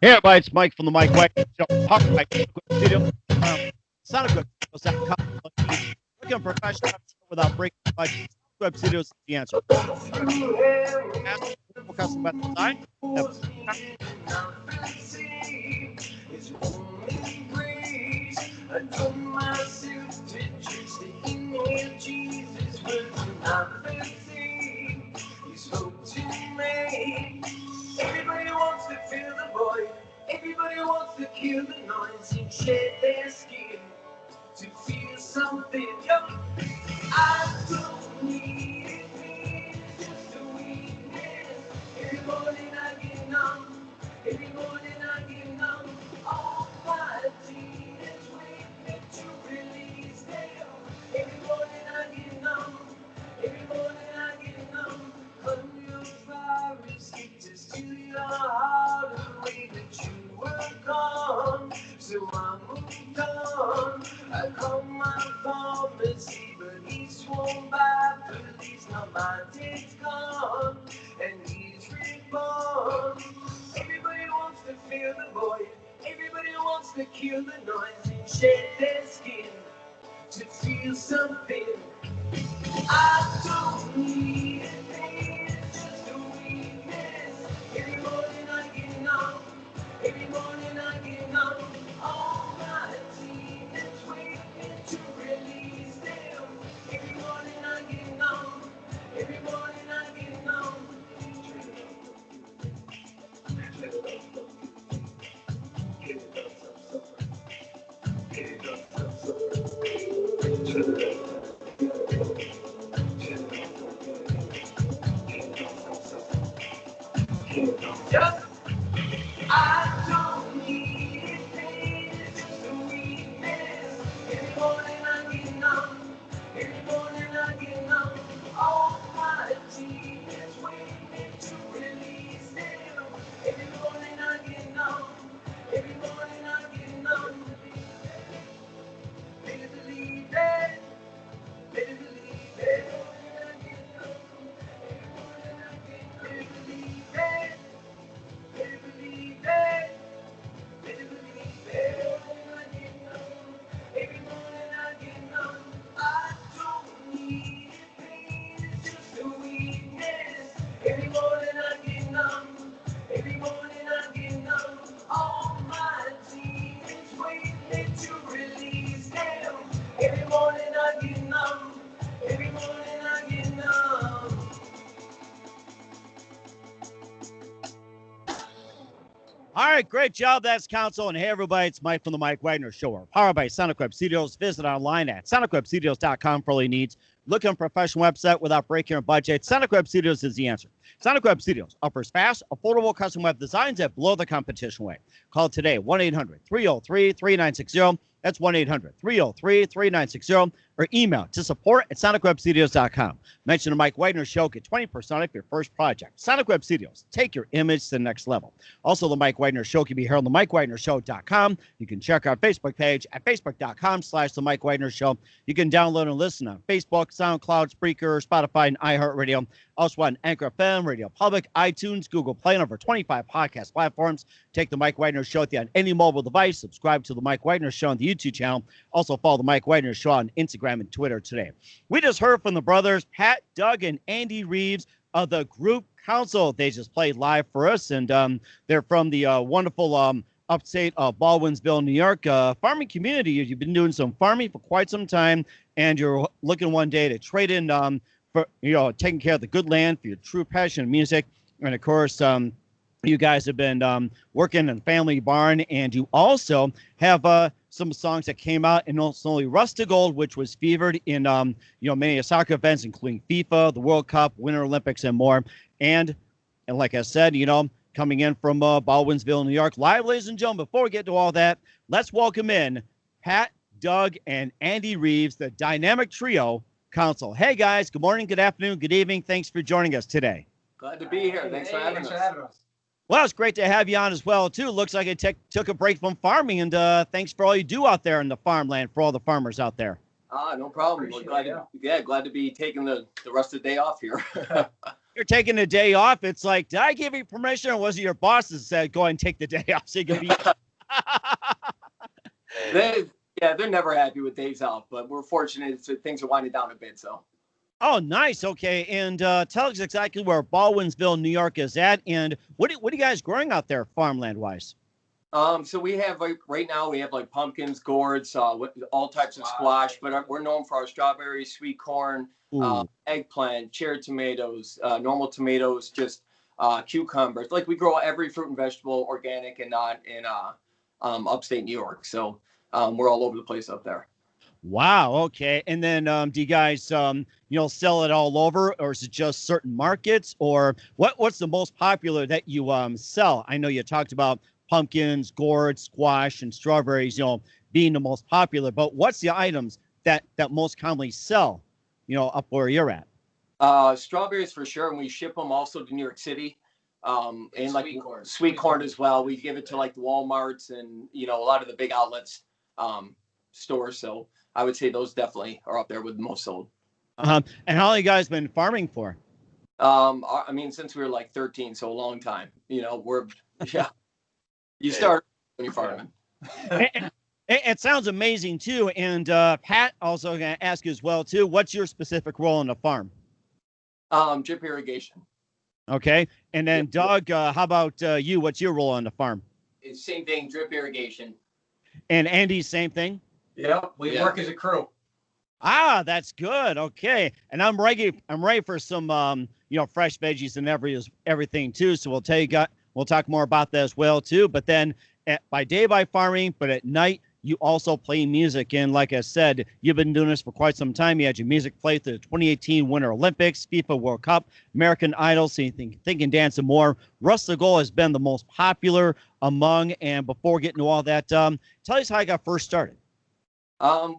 Hey, everybody, it's Mike from the Mike Wagner Show. Powered by Studio. Sonic Web Studios. Looking professional without breaking the budget. Web Studios is the answer. Custom web design. Everybody wants to feel the void. Everybody wants to kill the noise and shed their skin to feel something. I don't need it, just a weakness. Every morning I get numb. Every morning I get numb. All my demons waiting to release them. Every morning I get numb. Every morning I get numb. Come your virus, it to steal your heart away that you were gone. So I moved on. I called my pharmacy, but he's sworn by police. Now my day's gone, and he's reborn. Everybody wants to feel the void. Everybody wants to kill the noise and shed their skin to feel something. I don't need it, it's just a weakness. Every morning I get numb. Every morning I get numb. All my demons waiting to release them. Every morning I get numb. Every morning I get numb. Just I don't need it, it's just a weakness. Every morning I get numb. Every morning I get numb. All my demons waiting to release them. Every morning I get numb. Every morning I get numb. Better believe it. Better believe it. Better believe it. Better believe it. Better believe it. Every morning I get numb. I don't need pain, it's just a weakness. Every morning I get numb. Every morning I get numb. All my demons waiting to release them. Every morning I get numb. Every morning I get numb. All right, great job. That's Council. And hey, everybody, it's Mike from the Mike Wagner Show. We're powered by Sonic Web Studios. Visit online at sonicwebstudios.com for all your needs. Look on a professional website without breaking your budget. Sonic Web Studios is the answer. Sonic Web Studios offers fast, affordable custom web designs that blow the competition away. Call today, 1-800-303-3960. That's 1-800-303-3960. Or email to support@sonicwebstudios.com. Mention the Mike Wagner Show. Get 20% off your first project. Sonic Web Studios. Take your image to the next level. Also, the Mike Wagner Show can be heard on the MikeWagnerShow.com. You can check our Facebook page at facebook.com/the Mike Wagner Show. You can download and listen on Facebook, SoundCloud, Spreaker, Spotify, and iHeartRadio. Also on Anchor FM, Radio Public, iTunes, Google Play, and over 25 podcast platforms. Take the Mike Wagner Show with you on any mobile device. Subscribe to the Mike Wagner Show on the YouTube channel. Also follow the Mike Wagner Show on Instagram and Twitter today. We just heard from the brothers, Pat, Doug, and Andy Reeves of the Group Council. They just played live for us, and they're from the wonderful upstate of Baldwinsville, New York. Farming community. You've been doing some farming for quite some time, and you're looking one day to trade in for taking care of the good land for your true passion in music. And of course, you guys have been working in the family barn, and you also have some songs that came out, and also only Rust to Gold, which was featured in many soccer events, including FIFA, the World Cup, Winter Olympics, and more. And like I said, coming in from Baldwinsville, New York. Live, ladies and gentlemen, before we get to all that, let's welcome in Pat, Doug, and Andy Reeves, the dynamic trio Council. Hey, guys. Good morning, good afternoon, good evening. Thanks for joining us today. Glad to be here. Thanks for having us. Well, it's great to have you on as well, too. Looks like it took a break from farming, and thanks for all you do out there in the farmland for all the farmers out there. No problem. Glad to be taking the rest of the day off here. you're taking a day off, it's like, did I give you permission, or was it your boss that said go ahead and take the day off so you can be? They're never happy with days off, but we're fortunate that things are winding down a bit. So. Oh, nice. Okay, and tell us exactly where Baldwinsville, New York, is at, and what are you guys growing out there, farmland wise? So we have right now we have like pumpkins, gourds, all types of squash, but we're known for our strawberries, sweet corn, eggplant, cherry tomatoes, normal tomatoes, just cucumbers. Like we grow every fruit and vegetable, organic and not in upstate New York. So we're all over the place up there. Wow. Okay. And then do you guys sell it all over, or is it just certain markets, or what's the most popular that you sell? I know you talked about pumpkins, gourds, squash, and strawberries, being the most popular, but what's the items that most commonly sell, up where you're at? Strawberries for sure. And we ship them also to New York City. And like sweet corn as well. We give it to like the Walmarts and, a lot of the big outlets, stores. So I would say those definitely are up there with the most sold. And how long you guys been farming for? Since we were like 13, so a long time. You start when you're farming. It sounds amazing too. And Pat, also going to ask you as well too. What's your specific role on the farm? Drip irrigation. Okay. And then Doug, how about you? What's your role on the farm? It's same thing, drip irrigation. And Andy, same thing? Yeah, we work as a crew. Ah, that's good. Okay. And I'm ready for some fresh veggies and everything too. So we'll talk more about that as well too. But then by day by farming, but at night you also play music. And like I said, you've been doing this for quite some time. You had your music play through the 2018 Winter Olympics, FIFA World Cup, American Idol, Think and Dance, and more. Rust the Gold has been the most popular among. And before getting to all that, tell us how you got first started.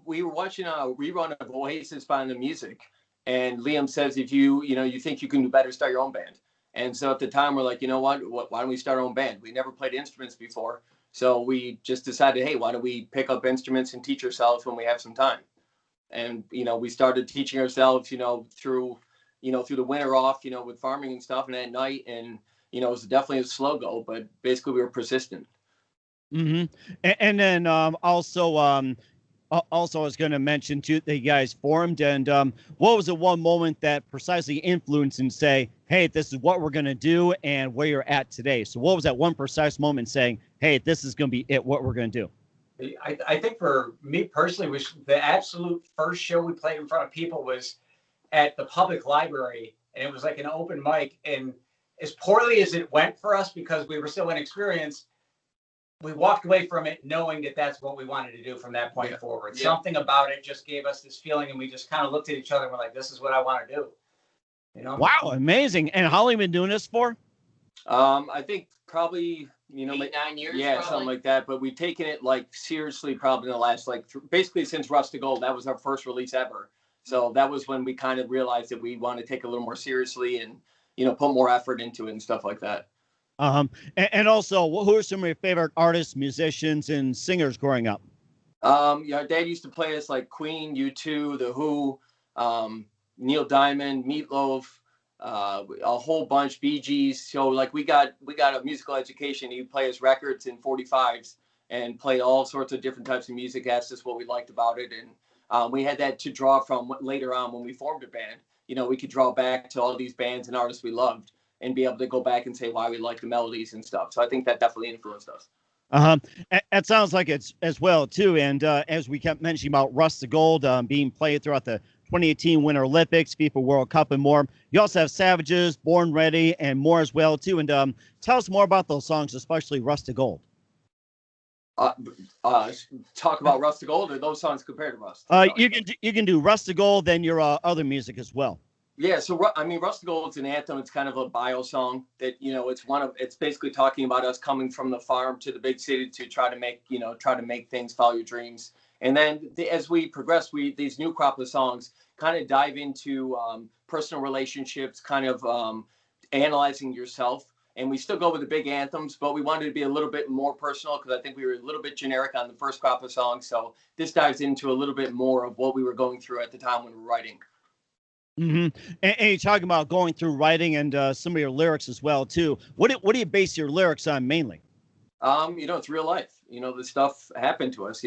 We were watching a rerun of Oasis by the music, and Liam says, if you think you can do better, start your own band. And so at the time we're like, why don't we start our own band? We never played instruments before. So we just decided, hey, why don't we pick up instruments and teach ourselves when we have some time? And, we started teaching ourselves, through the winter off, with farming and stuff, and at night. And, it was definitely a slow go, but basically we were persistent. Mm-hmm. And then also, I was going to mention too that you guys formed, and what was the one moment that precisely influenced and say, hey, this is what we're going to do and where you're at today? So what was that one precise moment saying, hey, this is going to be it, what we're going to do? I think for me personally, was the absolute first show we played in front of people was at the public library, and it was like an open mic. And as poorly as it went for us, because we were still inexperienced, we walked away from it knowing that that's what we wanted to do from that point forward. Yeah. Something about it just gave us this feeling, and we just kind of looked at each other and we're like, this is what I want to do. Wow, amazing. And how long have you been doing this for? I think probably, 8, 9 years. Yeah, probably. something like that. But we've taken it like seriously probably in the last basically since Rust to Gold. That was our first release ever. So that was when we kind of realized that we want to take it a little more seriously and, put more effort into it and stuff like that. And also, who are some of your favorite artists, musicians, and singers growing up? Our dad used to play us like Queen, U2, The Who, Neil Diamond, Meatloaf, a whole bunch, Bee Gees. So like we got a musical education. He'd play us records in 45s and play all sorts of different types of music. Asked us what we liked about it, and we had that to draw from later on when we formed a band. We could draw back to all these bands and artists we loved, and be able to go back and say why we like the melodies and stuff. So I think that definitely influenced us. That sounds like it's as well too. And as we kept mentioning about Rust the Gold being played throughout the 2018 Winter Olympics, FIFA World Cup, and more. You also have Savages, Born Ready, and more as well too. And tell us more about those songs, especially Rust the Gold. Talk about Rust the Gold, or those songs compared to Rust? You can do Rust the Gold, then your other music as well. Yeah, so Rust the Gold's an anthem. It's kind of a bio song that it's basically talking about us coming from the farm to the big city to try to make things, follow your dreams. And then as we progress, these new crop of songs kind of dive into personal relationships, kind of analyzing yourself. And we still go with the big anthems, but we wanted to be a little bit more personal because I think we were a little bit generic on the first crop of songs. So this dives into a little bit more of what we were going through at the time when we were writing. And you're talking about going through writing and some of your lyrics as well too. What do you base your lyrics on mainly? It's real life. The stuff happened to us.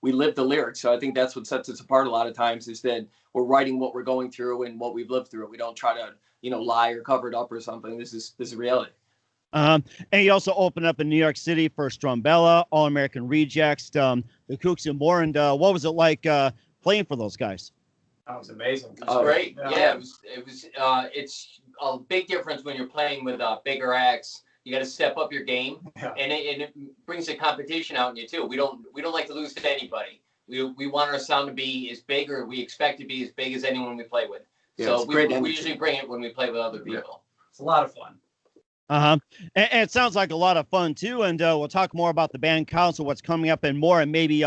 We live the lyrics. So I think that's what sets us apart a lot of times is that we're writing what we're going through and what we've lived through. We don't try to, lie or cover it up or something. This is reality. And you also opened up in New York City for Strumbella, All American Rejects, the Kooks and more. And what was it like playing for those guys? That was amazing. It was great. Yeah, it was. It's a big difference when you're playing with bigger acts. You got to step up your game, and it brings the competition out in you too. We don't like to lose to anybody. We want our sound to be as big, or we expect to be as big as anyone we play with. Yeah, so we usually bring it when we play with other people. It's a lot of fun. And it sounds like a lot of fun too. And we'll talk more about the band council, what's coming up, and more, and maybe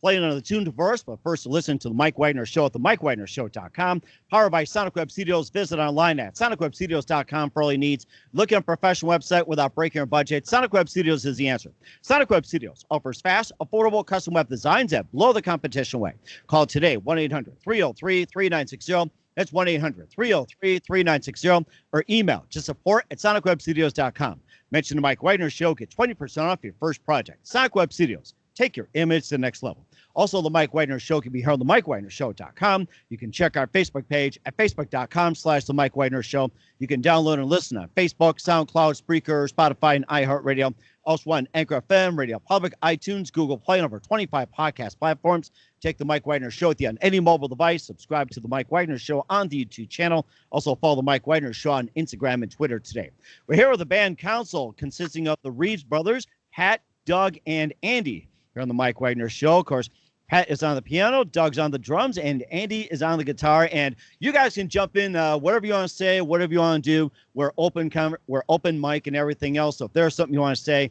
play another tune to verse. But first, listen to the Mike Wagner Show at the MikeWagnerShow.com. Powered by Sonic Web Studios. Visit online at SonicWebStudios.com for all your needs. Looking at a professional website without breaking your budget? Sonic Web Studios is the answer. Sonic Web Studios offers fast, affordable custom web designs that blow the competition away. Call today 1-800-303-3960. That's 1-800-303-3960, or email to support@sonicwebstudios.com. Mention the Mike Wagner Show. Get 20% off your first project. Sonic Web Studios. Take your image to the next level. Also, the Mike Wagner Show can be heard on the MikeWagnerShow.com. You can check our Facebook page at Facebook.com/the Mike Wagner Show. You can download and listen on Facebook, SoundCloud, Spreaker, Spotify, and iHeartRadio. Also on Anchor FM, Radio Public, iTunes, Google Play, and over 25 podcast platforms. Take the Mike Wagner Show with you on any mobile device. Subscribe to the Mike Wagner Show on the YouTube channel. Also follow the Mike Wagner Show on Instagram and Twitter today. We're here with the band council consisting of the Reeves brothers, Pat, Doug, and Andy. Here on the Mike Wagner Show. Of course, Pat is on the piano, Doug's on the drums, and Andy is on the guitar. And you guys can jump in whatever you want to say, whatever you want to do. We're open mic and everything else. So if there's something you want to say,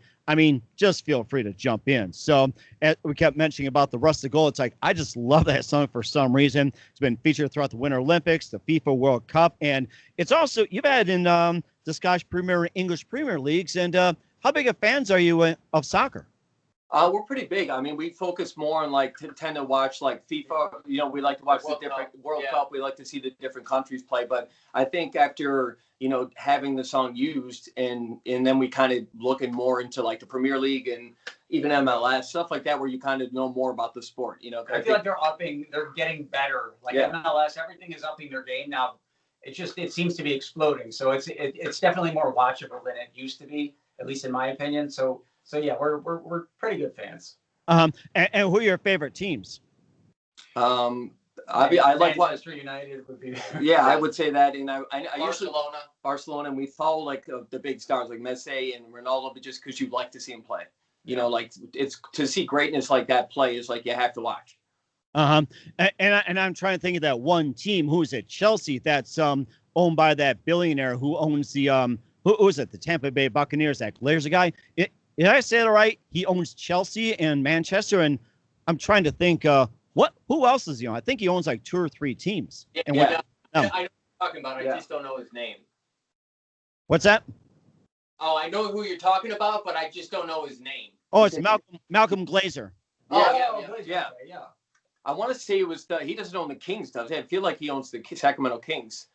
just feel free to jump in. So as we kept mentioning about the Rustic Gold, it's like, I just love that song for some reason. It's been featured throughout the Winter Olympics, the FIFA World Cup, and it's also, you've had in the Scottish Premier and English Premier Leagues. And how big of fans are you of soccer? We're pretty big. We focus more on tend to watch FIFA. We like to watch the different World Cup. We like to see the different countries play. But I think after having the song used and then we kind of looking more into the Premier League and even MLS stuff like that, where you kind of know more about the sport. I feel like they're getting better. MLS, everything is upping their game now. It seems to be exploding. So it's definitely more watchable than it used to be, at least in my opinion. So yeah, we're pretty good fans. And who are your favorite teams? I like Manchester United would be. Yeah, I would say that, and I Barcelona, and we follow the big stars like Messi and Ronaldo, but just because you like to see them play. It's to see greatness like that play is you have to watch. And I'm trying to think of that one team. Who is it? Chelsea. That's owned by that billionaire who owns the who is it? The Tampa Bay Buccaneers. That Glazer guy. Did I say it right? He owns Chelsea and Manchester, and I'm trying to think who else is he on? I think he owns 2 or 3 teams. Yeah, I know what you're talking about. I just don't know his name. What's that? Oh, I know who you're talking about, but I just don't know his name. Oh, it's Malcolm Glazer. Yeah. I want to say it was he doesn't own the Kings, does he? I feel like he owns the Sacramento Kings.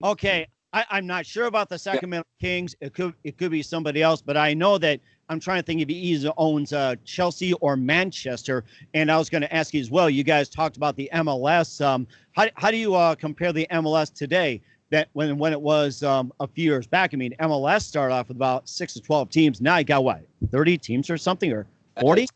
Okay. I'm not sure about the Sacramento Kings. It could be somebody else, but I know that I'm trying to think if he either owns Chelsea or Manchester. And I was going to ask you as well. You guys talked about the MLS. How do you compare the MLS today that when it was a few years back? MLS started off with about 6 to 12 teams. Now you got what, 30 teams or something, or 40?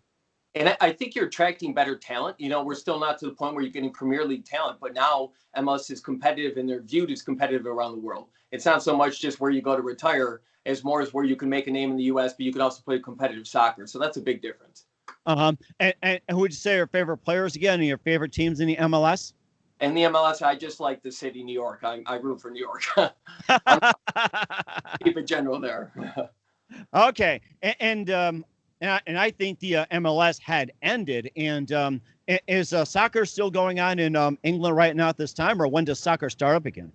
And I think you're attracting better talent. We're still not to the point where you're getting Premier League talent, but now MLS is competitive and they're viewed as competitive around the world. It's not so much just where you go to retire as more as where you can make a name in the U.S., but you can also play competitive soccer. So that's a big difference. And who would you say are your favorite players again, and your favorite teams in the MLS? In the MLS, I just like the city, New York. I root for New York. Keep it general there. Okay. And I think the MLS had ended. And is soccer still going on in England right now at this time, or when does soccer start up again?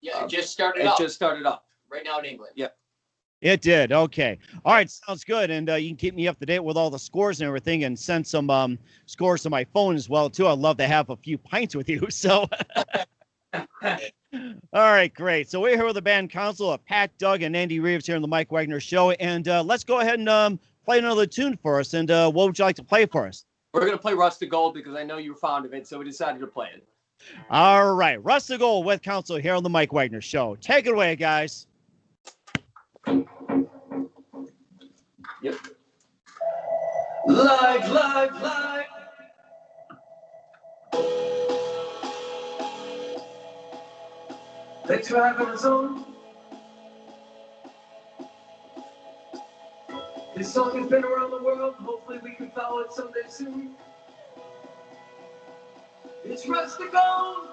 Yeah, it just started up. It just started up. Right now in England. Yep. It did. Okay. All right. Sounds good. And you can keep me up to date with all the scores and everything, and send some scores to my phone as well, too. I'd love to have a few pints with you. So All right, great. So we're here with the band Council of Pat, Doug, and Andy Reeves here on the Mike Wagner Show. And let's go ahead and play another tune for us. And what would you like to play for us? We're going to play Rust to Gold because I know you're fond of it, so we decided to play it. All right, Rust to Gold with Council here on the Mike Wagner Show. Take it away, guys. Yep. Live. Thanks for having us on. This song has been around the world. Hopefully we can follow it someday soon. It's Rust to Gold.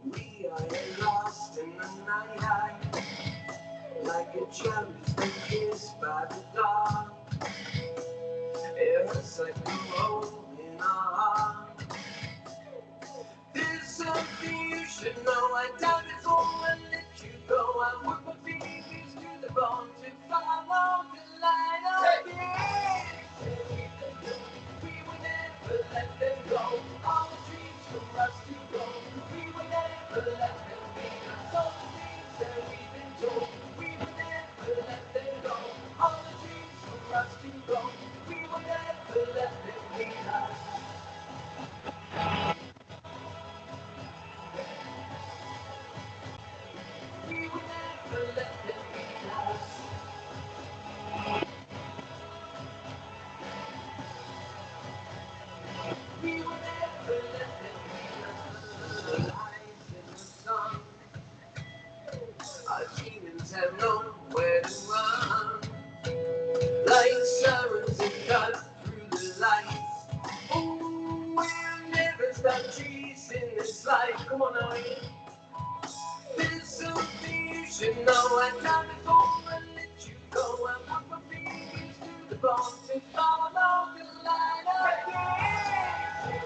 We are lost in the night, like a child who's been kissed by the dawn. It hurts like a hole in our heart. There's something you should know. I died before I let you go. I work my fingers to the bone to follow the light of day. We will never let them go. All the dreams from us to go. We will never let them be. All the things that we've been told. We will never let them go. All the dreams from us to go. We will never let them be. We will never let them be us. We will never let them be us. Lies in the sun. Our demons have nowhere to run. Like sirens that cut through the light. Oh, we'll never stop chasing this light. Come on now, Ian. There's something you should know. I died before I let you go. I put my fingers to the bone to follow the light of day.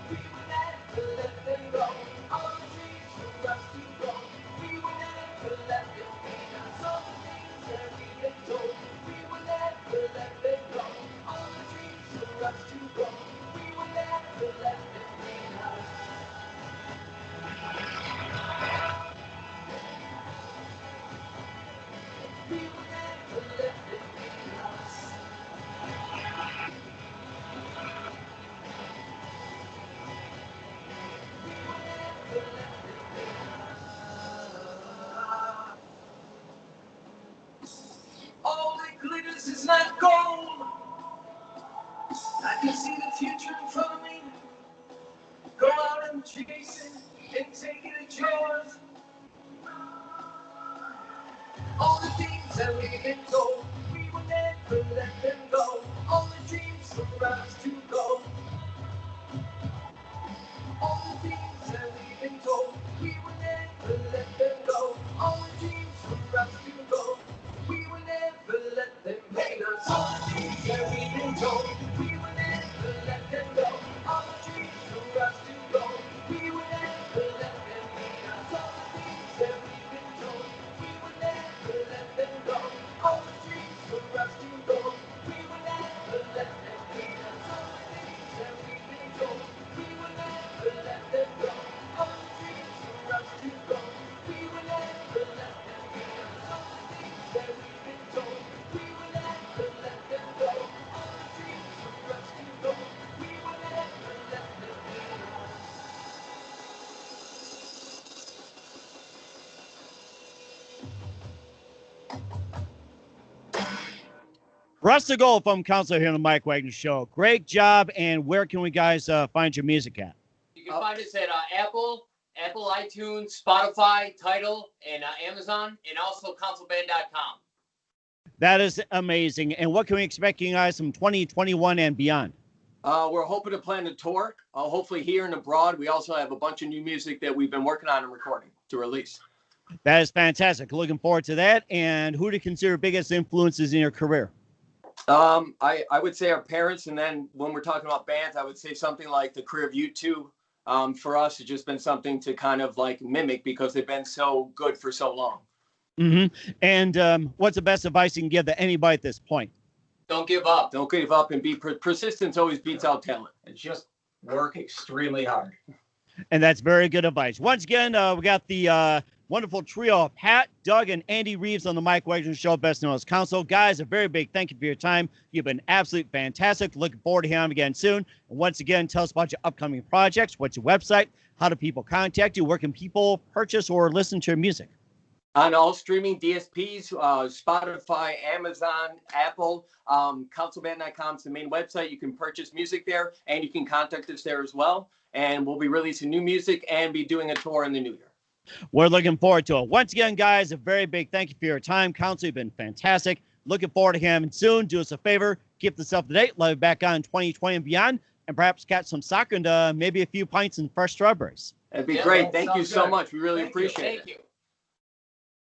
We will never let them go. All the dreams for us to go. We will never let them be. All the things that we've been told. We will never let them go. All the dreams for us to go. We will never let them be. We will never let them be us. All that glitters is not gold. I can see the future in front of me. Go out and chase it and take it at yours. All the things that we've been told, we will never let them go. All the dreams for us to go. All the things that we've been told, we will never let them go. All the dreams for us to go. We will never let them hate us. All the things that we've been told, we will never let them go. All the dreams for us to go. We will never let them hate us. All the things that we've been told, we will never let them go. All the dreams for us to go. We will never let them hate us. All the things that we've been told, we will never let them go. All the dreams for us to go. We will never let them hate us. All the things that we've been told, we will never let them go. All the dreams for us to go. We will never let them hate us. Rust to Gold from Council here on the Mike Wagner Show. Great job. And where can we guys find your music at? You can find us at Apple, iTunes, Spotify, Tidal, and Amazon, and also councilband.com. That is amazing. And what can we expect you guys from 2021 and beyond? We're hoping to plan a tour, hopefully here and abroad. We also have a bunch of new music that we've been working on and recording to release. That is fantastic. Looking forward to that. And who do you consider biggest influences in your career? I would say our parents, and then when we're talking about bands, I would say something like the career of U2. For us, it's just been something to kind of like mimic because they've been so good for so long. And what's the best advice you can give to anybody at this point? Don't give up. Don't give up, and be persistence always beats out talent. And just work extremely hard. And that's very good advice. Once again, we got the wonderful trio of Pat, Doug, and Andy Reeves on the Mike Wagner Show, best known as Council. Guys, a very big thank you for your time. You've been absolutely fantastic. Looking forward to hearing them again soon. And once again, tell us about your upcoming projects. What's your website? How do people contact you? Where can people purchase or listen to your music? On all streaming DSPs, Spotify, Amazon, Apple, councilband.com is the main website. You can purchase music there, and you can contact us there as well. And we'll be releasing new music and be doing a tour in the new year. We're looking forward to it. Once again, guys, a very big thank you for your time. Council, you've been fantastic. Looking forward to him soon. Do us a favor. Keep this up to date. Love you back on 2020 and beyond. And perhaps catch some soccer and maybe a few pints and fresh strawberries. That'd be great. Thank you so much. We really appreciate it. Thank you.